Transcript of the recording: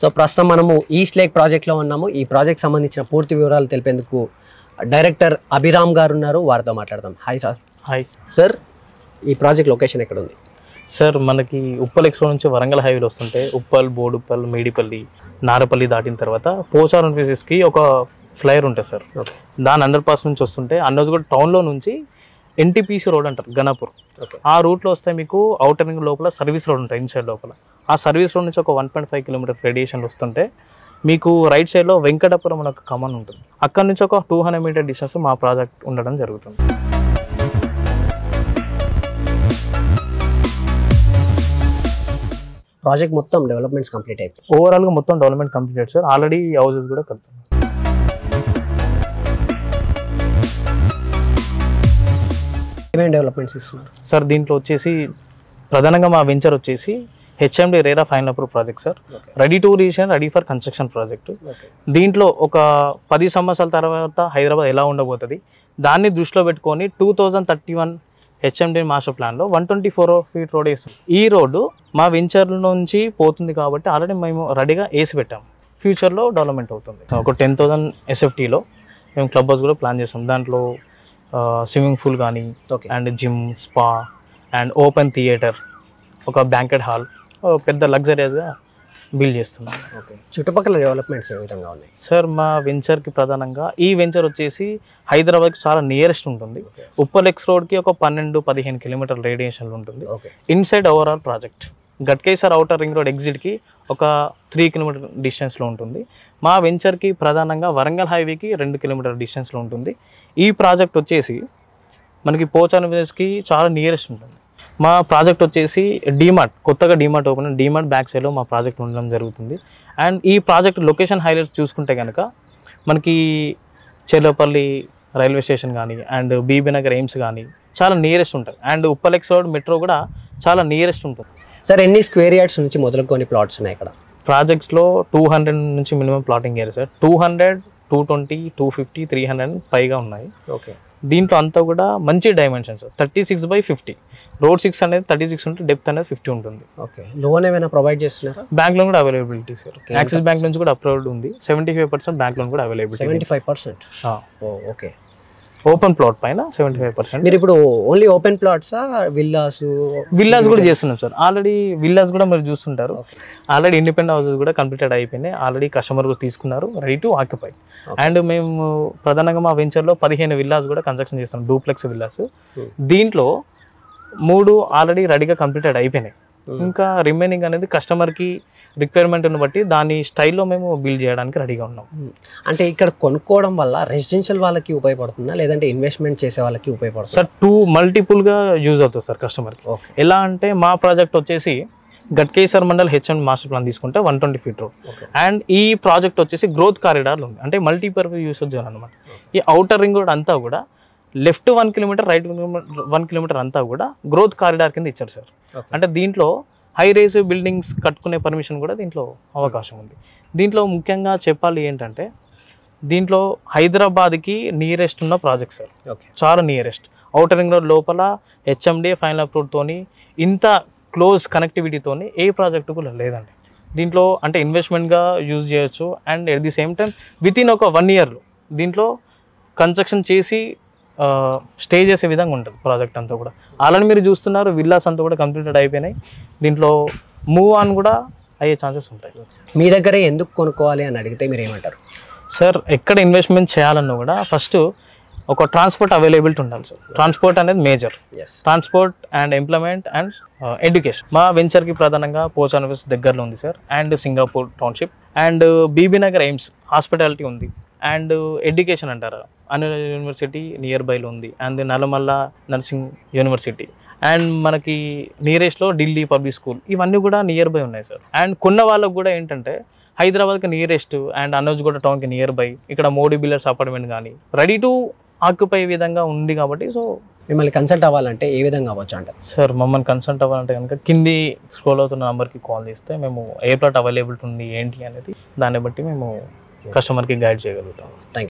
So ప్రస్తుతం మనము east lake ప్రాజెక్ట్లో ఉన్నాము. ఈ ప్రాజెక్ట్ సంబంధించిన పూర్తి వివరాలు తెలిపేందుకు డైరెక్టర్ అభిరామ్ గారు ఉన్నారు, వారితో మాట్లాడదాం. Hi sir. హాయ్ సార్, ఈ ప్రాజెక్ట్ లొకేషన్ ఎక్కడ ఉంది? సార్, మనకి ఉప్పల్ ఎక్స్ప్రెస్ నుంచి వరంగల్ హైవేలో వస్తుంటే ఉప్పల్, బోడుప్పల్, మేడిపల్లి, నారపల్లి దాటిన తర్వాత పోచారం ఫేసెస్కి ఒక ఫ్లైర్ ఉంటుంది సార్. దాని అండర్పాస్ నుంచి వస్తుంటే అన్నోజ్గూడ టౌన్లో నుంచి ఎన్టీపీసీ రోడ్ అంటారు, గణపూర్. ఆ రూట్లో వస్తే మీకు అవుటర్ రింగ్ లోపల సర్వీస్ రోడ్ ఉంటుంది, ఇన్సైడ్ లోపల. ఆ సర్వీస్ రోడ్ నుంచి ఒక 1.5 కిలోమీటర్ రేడియేషన్లో వస్తుంటే మీకు రైట్ సైడ్లో వెంకటాపురం అనే ఒక కమాన్ ఉంటుంది. అక్కడ నుంచి ఒక 200 మీటర్ డిస్టెన్స్ మా ప్రాజెక్ట్ ఉండడం జరుగుతుంది. ప్రాజెక్ట్ మొత్తం డెవలప్మెంట్స్ కంప్లీట్ అయిపోయి ఓవరాల్గా మొత్తం development complete sir. Already houses కూడా కలుపుతున్నాం. ఏమేమి డెవలప్మెంట్స్ ఇస్తున్నారు సార్? దీంట్లో వచ్చేసి ప్రధానంగా మా వెంచర్ వచ్చేసి HMDA RERA final approve project sir. Ready to రీషన్, రెడీ ఫర్ కన్స్ట్రక్షన్ ప్రాజెక్ట్. దీంట్లో ఒక 10 సంవత్సరాల తర్వాత హైదరాబాద్ ఎలా ఉండబోతుంది దాన్ని దృష్టిలో పెట్టుకొని 2031 హెచ్ఎండి మాస్టర్ ప్లాన్లో 124 ఫీట్ రోడ్ వేస్తుంది. ఈ రోడ్డు మా వెంచర్ నుంచి పోతుంది కాబట్టి ఆల్రెడీ మేము రెడీగా వేసి పెట్టాము. ఫ్యూచర్లో డెవలప్మెంట్ అవుతుంది. ఒక 10,000 ఎస్ఎఫ్టీలో మేము క్లబ్ హౌస్ కూడా ప్లాన్ చేస్తాం. దాంట్లో స్విమ్మింగ్ పూల్ కానీ and gym, spa and open theatre, ఒక బ్యాంకెట్ హాల్, పెద్ద లగ్జరీస్గా బిల్డ్ చేస్తున్నాం. చుట్టుపక్కల డెవలప్మెంట్స్ ఏ విధంగా ఉన్నాయి సార్? మా వెంచర్కి ప్రధానంగా ఈ వెంచర్ వచ్చేసి హైదరాబాద్కి చాలా నియరెస్ట్ ఉంటుంది. ఉప్పల్ ఎక్స్ రోడ్కి ఒక 12-15 కిలోమీటర్ల రేడియేషన్లో ఉంటుంది. Inside overall project Ghatkesar outer ring road ఎగ్జిట్కి ఒక 3 కిలోమీటర్ డిస్టెన్స్లో ఉంటుంది. మా వెంచర్కి ప్రధానంగా వరంగల్ హైవేకి 2 కిలోమీటర్ డిస్టెన్స్లో ఉంటుంది. ఈ ప్రాజెక్ట్ వచ్చేసి మనకి పోచారం విలేజ్కి చాలా నియరెస్ట్ ఉంటుంది. మా ప్రాజెక్ట్ వచ్చేసి డీమార్ట్, కొత్తగా డీమార్ట్ ఓపెన్, డీమార్ట్ బ్యాక్ సైడ్లో మా ప్రాజెక్ట్ ఉండడం జరుగుతుంది. అండ్ ఈ ప్రాజెక్ట్ లొకేషన్ హైలైట్స్ చూసుకుంటే కనుక మనకి చెర్లపల్లి రైల్వే స్టేషన్ కానీ అండ్ బీబీ నగర్ ఎయిమ్స్ కానీ చాలా నియరెస్ట్ ఉంటుంది. And Uppal X road metro కూడా చాలా నియరెస్ట్ ఉంటుంది. సార్, ఎన్ని స్క్వేర్ యార్డ్స్ నుంచి మొదలుకొని ప్లాట్స్ ఉన్నాయి ఇక్కడ? ప్రాజెక్ట్స్లో 200 నుంచి మినిమం ప్లాటింగ్ ఏరియా సార్. 200, 220, 250, 300 పైగా ఉన్నాయి. దీంట్లో అంతా కూడా మంచి డైమెన్షన్స్, 36/50. రోడ్ 6 అనేది 36 ఉంటుంది, డెప్త్ అనేది 50 ఉంటుంది. లోన్ ఏమైనా ప్రొవైడ్ చేస్తున్నారా? బ్యాంక్ లోన్ కూడా అవైలబిలిటీ సార్. యాక్సిస్ బ్యాంక్ నుంచి కూడా అప్రూవ్డ్ ఉంది. 75% బ్యాంక్ లోన్ కూడా అవైలబిలిటీ. 75%? ఓకే. ఓపెన్ ప్లాట్ పైన 75%. మీరు ఇప్పుడు ఓన్లీ ఓపెన్ ప్లాట్సా, విల్లాస్ కూడా చేస్తున్నాం సార్. ఆల్రెడీ విల్లాస్ కూడా మీరు చూస్తుంటారు. ఆల్రెడీ ఇండిపెండెంట్ హౌసెస్ కూడా కంప్లీటెడ్ అయిపోయినాయి. ఆల్రెడీ కస్టమర్ కూడా తీసుకున్నారు, రెడీ టు ఆక్యుపై. అండ్ మేము ప్రధానంగా మా వెంచర్లో 15 విల్లాస్ కూడా కన్స్ట్రక్షన్ చేస్తాం, డూప్లెక్స్ విల్లాస్. దీంట్లో 3 ఆల్రెడీ రెడీగా కంప్లీటెడ్ అయిపోయినాయి. ఇంకా రిమైనింగ్ అనేది కస్టమర్కి రిక్వైర్మెంట్ని బట్టి దాని స్టైల్లో మేము బిల్డ్ చేయడానికి రెడీగా ఉన్నాం. అంటే ఇక్కడ కొనుక్కోవడం వల్ల రెసిడెన్షియల్ వాళ్ళకి ఉపయోగపడుతుందా, లేదంటే ఇన్వెస్ట్మెంట్ చేసే వాళ్ళకి ఉపయోగపడుతుంది సార్? 2 మల్టిపుల్గా యూజ్ అవుతుంది సార్ కస్టమర్కి. ఎలా అంటే మా ప్రాజెక్ట్ వచ్చేసి Ghatkesar mandal HM master plan తీసుకుంటే 120 ఫీట్ రోడ్. అండ్ ఈ ప్రాజెక్ట్ వచ్చేసి గ్రోత్ కారిడార్లు ఉంది, అంటే మల్టీపర్పస్ యూసేజ్ జోన్ అనమాట. ఈ అవుటర్ రింగ్ రోడ్ అంతా కూడా లెఫ్ట్ 1 కిలోమీటర్, రైట్ 1 కిలోమీటర్ అంతా కూడా గ్రోత్ కారిడార్ కింద ఇచ్చారు సార్. అంటే దీంట్లో హై రైజ్ బిల్డింగ్స్ కట్టుకునే పర్మిషన్ కూడా దీంట్లో అవకాశం ఉంది. దీంట్లో ముఖ్యంగా చెప్పాలి ఏంటంటే దీంట్లో హైదరాబాద్కి నియరెస్ట్ ఉన్న ప్రాజెక్ట్ సార్. చాలా నియరెస్ట్. అవుటర్ రింగ్ రోడ్ లోపల హెచ్ఎండి ఫైనల్ అప్రూవ్డ్తోని ఇంత క్లోజ్ కనెక్టివిటీతోని ఏ ప్రాజెక్టు కూడా లేదండి. దీంట్లో అంటే ఇన్వెస్ట్మెంట్గా యూజ్ చేయొచ్చు. And at the same time within ఒక 1 ఇయర్లో దీంట్లో కన్స్ట్రక్షన్ చేసి స్టే చేసే విధంగా ఉంటుంది ప్రాజెక్ట్ అంతా కూడా. అలానే మీరు చూస్తున్నారు విల్లాస్ అంతా కూడా కంప్లీటెడ్ అయిపోయినాయి. దీంట్లో మూవ్ ఆన్ కూడా అయ్యే ఛాన్సెస్ ఉంటాయి. మీ దగ్గరే ఎందుకు కొనుక్కోవాలి అని అడిగితే మీరు ఏమంటారు? సార్, ఎక్కడ ఇన్వెస్ట్మెంట్ చేయాలన్నా కూడా ఫస్ట్ ఒక ట్రాన్స్పోర్ట్ అవైలబిలిటీ ఉండాలి సార్. ట్రాన్స్పోర్ట్ అనేది major. Transport and employment and education. మా వెంచర్కి ప్రధానంగా పోస్ట్ ఆఫీస్ దగ్గరలో ఉంది sir. And Singapore township and Bibinagar AIIMS hospitality ఉంది. అండ్ ఎడ్యుకేషన్ అంటారా, అనిల్ యూనివర్సిటీ నియర్ బైలో ఉంది. And Nallamala nursing university. And మనకి నియరెస్ట్లో ఢిల్లీ పబ్లిక్ స్కూల్, ఇవన్నీ కూడా నియర్ బై ఉన్నాయి సార్. అండ్ కొన్న వాళ్ళకు కూడా ఏంటంటే హైదరాబాద్కి నియరెస్ట్ అండ్ అన్నోజ్గూడ టౌన్కి నియర్ బై ఇక్కడ మోడీ బిల్డర్స్ అపార్ట్మెంట్ కానీ రెడీ టు ఆక్యుపై విధంగా ఉంది కాబట్టి. సో మిమ్మల్ని కన్సల్ట్ అవ్వాలంటే ఏ విధంగా అవ్వచ్చు అంటారు సార్? మమ్మల్ని కన్సల్ట్ అవ్వాలంటే కనుక కింది స్క్రోల్ అవుతున్న నెంబర్కి కాల్ చేస్తే మేము ఏ ప్లాట్ అవైలబిలిటీ ఉంది ఏంటి అనేది దాన్ని బట్టి మేము కస్టమర్కి గైడ్ చేయగలుగుతాం. Thank you.